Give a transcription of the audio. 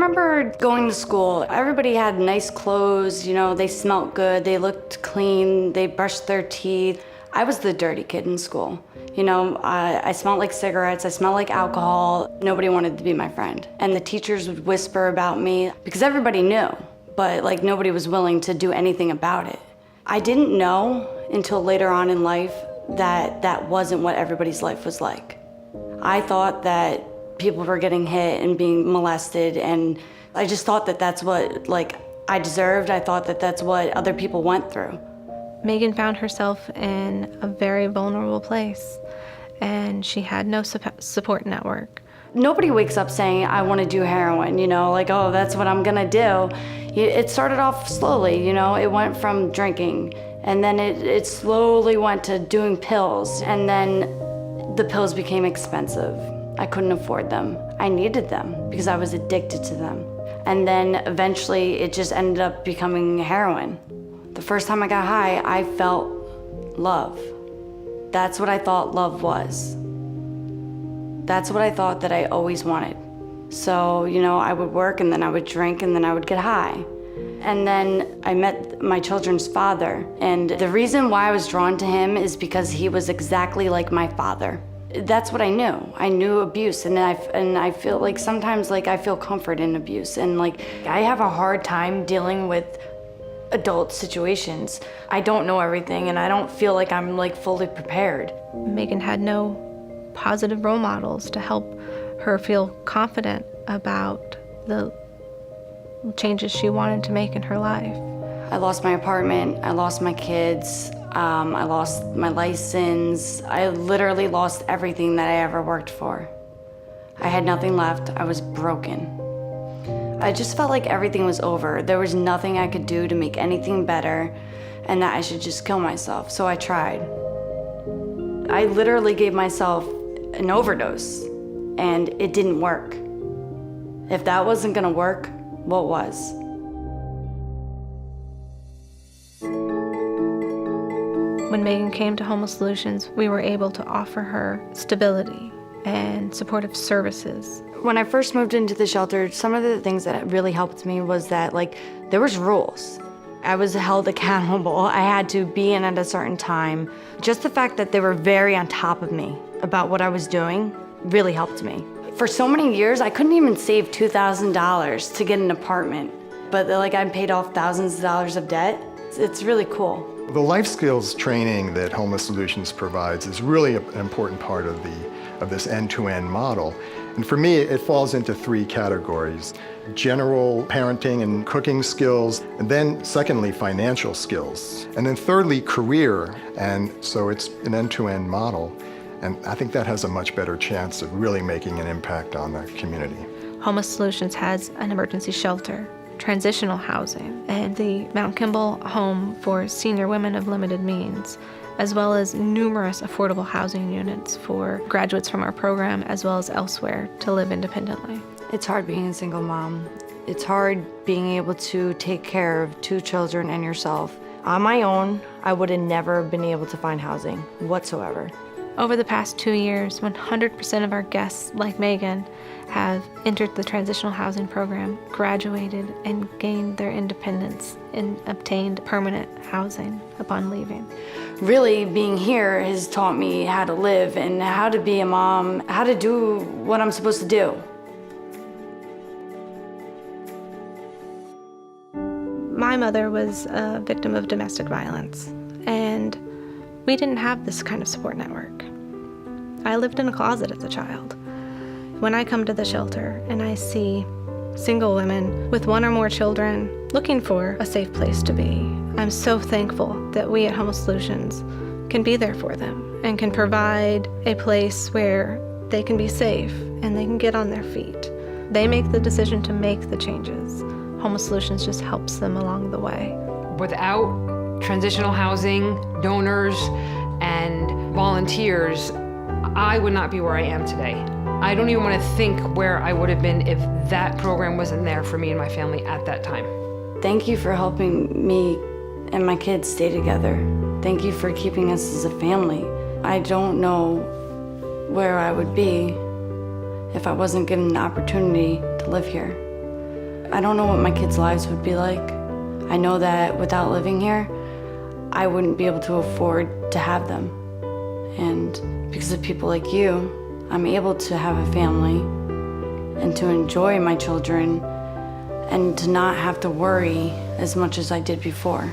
remember going to school. Everybody had nice clothes, you know, they smelled good, they looked clean, they brushed their teeth. I was the dirty kid in school. You know, I smelled like cigarettes, I smelled like alcohol. Nobody wanted to be my friend. And the teachers would whisper about me because everybody knew, but like nobody was willing to do anything about it. I didn't know until later on in life that that wasn't what everybody's life was like. I thought that people were getting hit and being molested, and I just thought that that's what like I deserved. I thought that that's what other people went through. Megan found herself in a very vulnerable place, and she had no support network. Nobody wakes up saying, I want to do heroin, you know, like, oh, that's what I'm gonna do. It started off slowly, you know, it went from drinking, and then it slowly went to doing pills, and then the pills became expensive. I couldn't afford them. I needed them because I was addicted to them. And then eventually it just ended up becoming heroin. The first time I got high, I felt love. That's what I thought love was. That's what I thought that I always wanted. So, you know, I would work and then I would drink and then I would get high. And then I met my children's father. And the reason why I was drawn to him is because he was exactly like my father. That's what I knew. I knew abuse, and I feel like sometimes like I feel comfort in abuse, and like I have a hard time dealing with adult situations. I don't know everything, and I don't feel like I'm like fully prepared. Megan had no positive role models to help her feel confident about the changes she wanted to make in her life. I lost my apartment, I lost my kids, I lost my license. I literally lost everything that I ever worked for. I had nothing left, I was broken. I just felt like everything was over. There was nothing I could do to make anything better, and that I should just kill myself, so I tried. I literally gave myself an overdose, and it didn't work. If that wasn't gonna work, what was? When Megan came to Homeless Solutions, we were able to offer her stability and supportive services. When I first moved into the shelter, some of the things that really helped me was that like there was rules. I was held accountable. I had to be in at a certain time. Just the fact that they were very on top of me about what I was doing really helped me. For so many years, I couldn't even save $2,000 to get an apartment, but like I paid off thousands of dollars of debt. It's really cool. The life skills training that Homeless Solutions provides is really an important part of this end-to-end model. And for me, it falls into three categories: general parenting and cooking skills, and then secondly, financial skills, and then thirdly, career. And so it's an end-to-end model. And I think that has a much better chance of really making an impact on the community. Homeless Solutions has an emergency shelter, transitional housing, and the Mount Kimball Home for senior women of limited means, as well as numerous affordable housing units for graduates from our program as well as elsewhere to live independently. It's hard being a single mom. It's hard being able to take care of 2 children and yourself. On my own, I would have never been able to find housing whatsoever. Over the past 2 years, 100% of our guests, like Megan, have entered the transitional housing program, graduated, and gained their independence and obtained permanent housing upon leaving. Really, being here has taught me how to live and how to be a mom, how to do what I'm supposed to do. My mother was a victim of domestic violence, and we didn't have this kind of support network. I lived in a closet as a child. When I come to the shelter and I see single women with 1 or more children looking for a safe place to be, I'm so thankful that we at Homeless Solutions can be there for them and can provide a place where they can be safe and they can get on their feet. They make the decision to make the changes. Homeless Solutions just helps them along the way. Without transitional housing, donors, and volunteers, I would not be where I am today. I don't even want to think where I would have been if that program wasn't there for me and my family at that time. Thank you for helping me and my kids stay together. Thank you for keeping us as a family. I don't know where I would be if I wasn't given an opportunity to live here. I don't know what my kids' lives would be like. I know that without living here, I wouldn't be able to afford to have them. And because of people like you, I'm able to have a family and to enjoy my children and to not have to worry as much as I did before.